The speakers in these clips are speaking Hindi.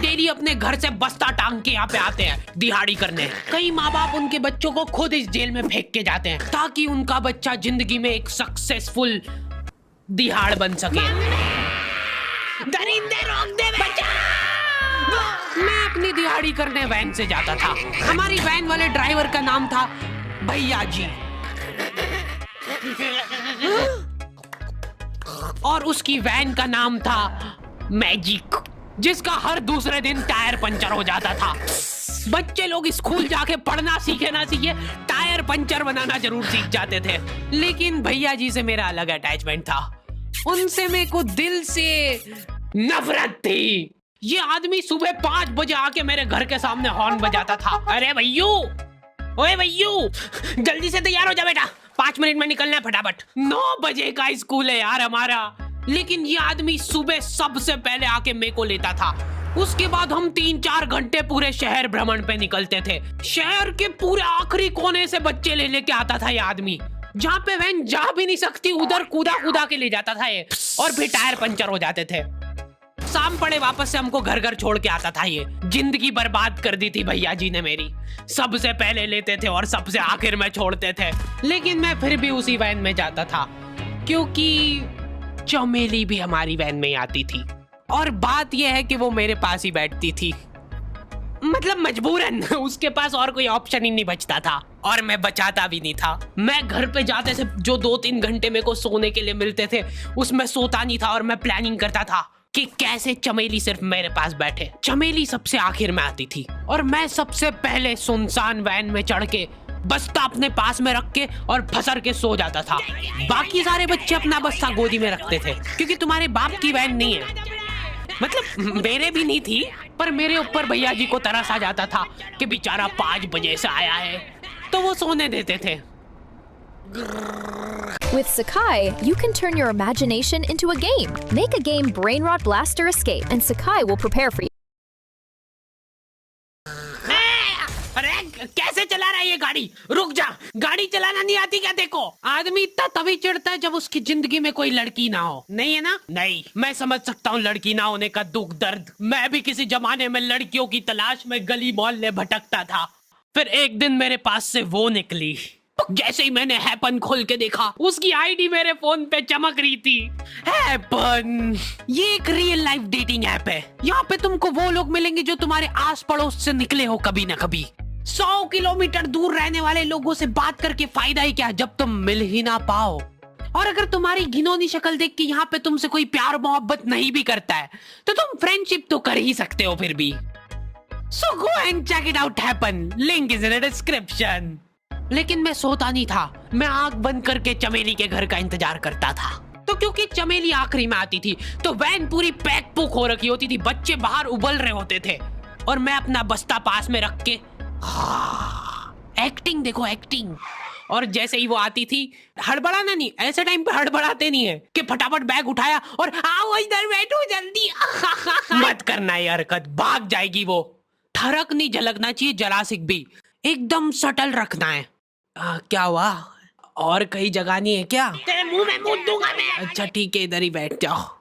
डेली अपने घर से बस्ता टांग के यहाँ पे आते हैं दिहाड़ी करने। कई माँ बाप उनके बच्चों को खुद इस जेल में फेंक के जाते हैं ताकि उनका बच्चा जिंदगी में एक सक्सेसफुल दिहाड़ बन सके। दरिंदे रोक दे बच्चा। मैं अपनी दिहाड़ी करने वैन से जाता था। हमारी वैन वाले ड्राइवर का नाम था भैया जी और उसकी वैन का नाम था मैजिक, जिसका हर दूसरे दिन टायर पंचर हो जाता था। बच्चे लोग स्कूल जाके पढ़ना सीखे ना सीखे, टायर पंचर बनाना जरूर सीख जाते थे। लेकिन भैया जी से मेरा अलग अटैचमेंट था। उनसे मेरे को दिल से नफरत थी। ये आदमी सुबह 5 बजे आके मेरे घर के सामने हॉर्न बजाता था। अरे भैयू, ओए भैयू, जल्दी से तैयार हो जा बेटा, 5 मिनट में निकलना है फटाफट। 9 बजे का स्कूल है यार हमारा। लेकिन ये आदमी सुबह सबसे पहले आके मेरे को लेता था। उसके बाद हम 3-4 घंटे पूरे शहर भ्रमण पे निकलते थे। शहर के पूरे आखिरी कोने से बच्चे ले लेके आता था ये आदमी। जहाँ पे वैन जा भी नहीं सकती उधर कूदा कूदा के ले जाता था ये, और फिर टायर पंचर हो जाते थे। शाम पड़े वापस से हमको घर घर छोड़ के आता था ये। जिंदगी बर्बाद कर दी थी भैया जी ने मेरी। सबसे पहले लेते थे और सबसे आखिर में छोड़ते थे। लेकिन मैं फिर भी उसी वैन में जाता था क्योंकि चमेली भी हमारी वैन में आती थी। और बात यह है कि वो मेरे पास ही बैठती थी, मतलब मजबूरन। उसके पास और कोई ऑप्शन ही नहीं बचता था और मैं बचाता भी नहीं था। मैं घर पे जाते से जो 2-3 घंटे मेरे को सोने के लिए मिलते थे उसमें सोता नहीं था और मैं प्लानिंग करता था कि कैसे चमेली सिर्फ मेरे पास बैठे। चमेली सबसे आखिर में आती थी और मैं सबसे पहले सुनसान वैन में चढ़ के बस्ता अपने पास में रख के और फसर के सो जाता था। बाकी सारे बच्चे अपना बस्ता गोदी में रखते थे क्योंकि तुम्हारे बाप की वैन नहीं है, मतलब मेरे भी नहीं थी, पर मेरे ऊपर भैया जी को तरस आ जाता था कि बेचारा 5 बजे से आया है, तो वो सोने देते थे। With Sakai, you can turn your imagination into a game. Make a game Brain Rot Blaster Escape, and Sakai will prepare for you. अरे कैसे चला रहा है ये गाड़ी? रुक जा, गाड़ी चलाना नहीं आती क्या? देखो, आदमी इतना तभी चिढ़ता है जब उसकी जिंदगी में कोई लड़की ना हो। नहीं है ना? नहीं, मैं समझ सकता हूँ लड़की ना होने का दुख दर्द। मैं भी किसी जमाने में लड़कियों की तलाश में गली मोहल्ले भटकता था। फिर एक दिन मेरे पास से वो निकली। जैसे ही मैंने हैपन खोल के देखा, उसकी आईडी मेरे फोन पे चमक रही थी। हैपन ये एक रियल लाइफ डेटिंग ऐप है। यहाँ पे तुमको वो लोग मिलेंगे जो तुम्हारे आस पड़ोस से निकले हो कभी ना कभी। 100 किलोमीटर दूर रहने वाले लोगों से बात करके फायदा ही क्या जब तुम मिल ही ना पाओ। और अगर तुम्हारी घिनौनी शक्ल देख के यहाँ पे तुमसे कोई प्यार मोहब्बत नहीं भी करता है तो तुम फ्रेंडशिप तो कर ही सकते हो फिर भी। So go and check it out happen. Link is in the description. लेकिन मैं सोता नहीं था। मैं आंख बंद करके चमेली के घर का इंतजार करता था। तो क्योंकि चमेली आखिरी में आती थी तो वैन पूरी पैक पुक हो रखी होती थी, बच्चे बाहर उबल रहे होते थे और मैं अपना बस्ता पास में रख के एक्टिंग देखो एक्टिंग। और जैसे ही वो आती थी, हड़बड़ाना नहीं, ऐसे टाइम पे हड़बड़ाते नहीं है कि फटाफट बैग उठाया और आओ इधर बैठो जल्दी। मत करना ये हरकत, भाग जाएगी वो। ठरक नहीं झलकना चाहिए जरा सिक भी, एकदम सटल रखना है। क्या हुआ? और कहीं जगह नहीं है क्या? तेरे मुंह में मूत दूंगा मैं। अच्छा ठीक है, इधर ही बैठ जाओ।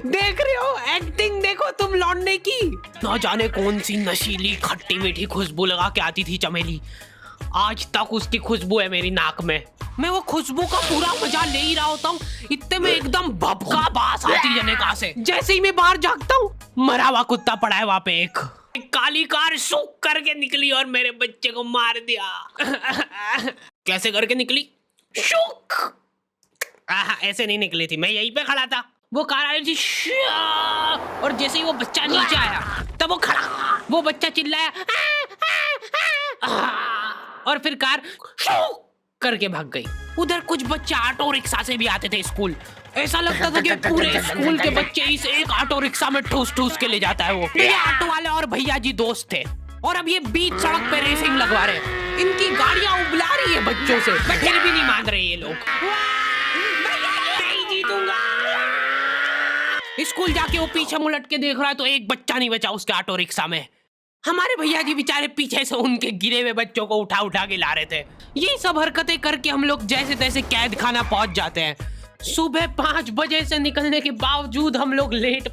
देख रहे हो एक्टिंग देखो तुम लौंडे की। ना जाने कौन सी नशीली खट्टी मीठी खुशबू लगा के आती थी चमेली। आज तक उसकी खुशबू है मेरी नाक में। मैं वो खुशबू का पूरा मजा ले ही रहा होता हूँ, इतने में एकदम भभका बास आती है निकाह से। जैसे ही मैं बाहर झांकता हूँ, मरा हुआ कुत्ता पड़ा है वहां पे। एक काली कार सूख करके निकली और मेरे बच्चे को मार दिया। कैसे करके निकली? शुक। ऐसे नहीं निकली थी, मैं यहीं पे खड़ा था, वो कार आई थी और जैसे ही वो बच्चा नीचे आया तब वो खड़ा, वो बच्चा चिल्लाया और फिर कार शुक करके भाग गई। उधर कुछ बच्चे ऑटो रिक्शा से भी आते थे स्कूल। ऐसा लगता था कि पूरे स्कूल के बच्चे इस एक ऑटो रिक्शा में ठूस ठूस के ले जाता है वो। ये ऑटो वाले और भैया जी दोस्त थे और अब ये बीच सड़क पे रेसिंग लगवा रहे हैं। इनकी गाड़ियां उबला रही है बच्चों से, पर फिर भी नहीं मान रहे ये लोग। नहीं जीतूंगा। स्कूल जाके वो पीछे मुलट के देख रहा है तो एक बच्चा नहीं बचा उसके ऑटो रिक्शा में। हमारे भैया जी बेचारे पीछे से उनके गिरे हुए बच्चों को उठा उठा के ला रहे थे। ये सब हरकतें करके हम लोग जैसे तैसे कैद खाना पहुंच जाते हैं। सुबह 5 बजे से निकलने के बावजूद हम लोग लेट